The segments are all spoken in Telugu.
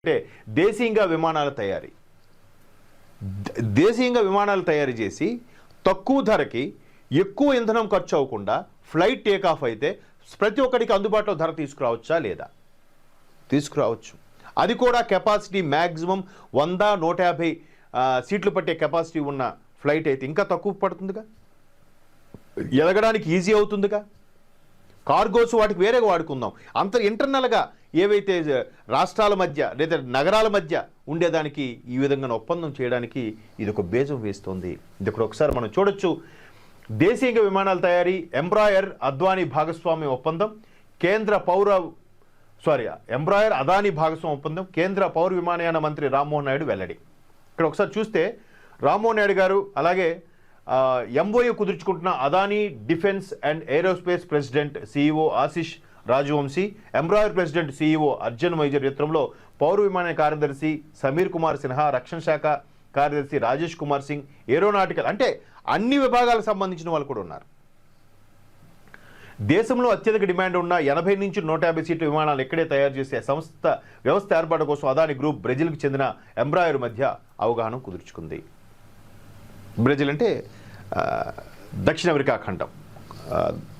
అంటే దేశీయంగా విమానాలు తయారు చేసి తక్కువ ధరకి ఎక్కువ ఇంధనం ఖర్చు అవ్వకుండా ఫ్లైట్ టేక్ ఆఫ్ అయితే ప్రతి ఒక్కరికి అందుబాటులో ధర తీసుకురావచ్చా లేదా? తీసుకురావచ్చు. అది కూడా కెపాసిటీ మ్యాక్సిమం 100-150 సీట్లు పట్టే కెపాసిటీ ఉన్న ఫ్లైట్ అయితే ఇంకా తక్కువ పడుతుందిగా, ఎదగడానికి ఈజీ అవుతుందిగా. కార్గోస్ వాటికి వేరేగా వాడుకుందాం. ఇంటర్నల్గా ఏవైతే రాష్ట్రాల మధ్య లేదా నగరాల మధ్య ఉండేదానికి ఈ విధంగా ఒప్పందం చేయడానికి ఇది ఒక బేజం వేస్తుంది. ఇది ఒకసారి మనం చూడొచ్చు. దేశీయంగా విమానాల తయారీ ఎంబ్రాయర్ అద్వానీ భాగస్వామ్య ఒప్పందం ఎంబ్రాయర్ అదానీ భాగస్వామ్య ఒప్పందం కేంద్ర పౌర విమానయాన మంత్రి రామ్మోహన్ నాయుడు వెల్లడి. ఇక్కడ ఒకసారి చూస్తే రామ్మోహన్ నాయుడు గారు అలాగే ఎంఓయూ కుదుర్చుకుంటున్న Adani defence and aerospace president CEO Ashish Rajvanshi, Embraer president CEO Arjun Major నేతృత్వంలో పౌర విమానయాన కార్యదర్శి సమీర్ కుమార్ సిన్హా, రక్షణ శాఖ కార్యదర్శి రాజేష్ కుమార్ సింగ్, ఏరోనాటికల్ అంటే అన్ని విభాగాలకు సంబంధించిన వాళ్ళు కూడా ఉన్నారు. దేశంలో అత్యధిక డిమాండ్ ఉన్న 80 నుంచి 150 సీట్ల విమానాలు ఇక్కడే తయారు చేసే వ్యవస్థ ఏర్పాటు కోసం అదానీ గ్రూప్ బ్రెజిల్కి చెందిన ఎంబ్రాయర్ మధ్య అవగాహన కుదుర్చుకుంది. బ్రెజిల్ అంటే దక్షిణ అమెరికా ఖండం,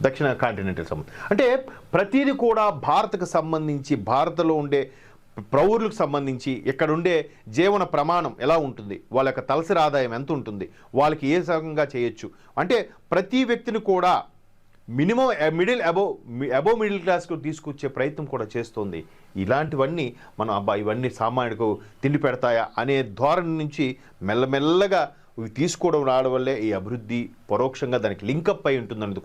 దక్షిణ కాంటినెంటల్ సంబంధం. అంటే ప్రతిదీ కూడా భారత్కు సంబంధించి, భారత్లో ఉండే ప్రౌరులకు సంబంధించి, ఇక్కడ ఉండే జీవన ప్రమాణం ఎలా ఉంటుంది, వాళ్ళ యొక్క తలసరి ఆదాయం ఎంత ఉంటుంది, వాళ్ళకి ఏ రకంగా చేయొచ్చు అంటే ప్రతి వ్యక్తిని కూడా మినిమం అబోవ్ మిడిల్ క్లాస్కు తీసుకొచ్చే ప్రయత్నం కూడా చేస్తుంది. ఇలాంటివన్నీ మనం ఇవన్నీ సామాన్యుడికి తిండి పెడతాయా అనే ధోరణి నుంచి మెల్లమెల్లగా తీసుకోవడం రావడం వల్లే ఈ అభివృద్ధి పరోక్షంగా దానికి లింకప్ అయి ఉంటుందన్నది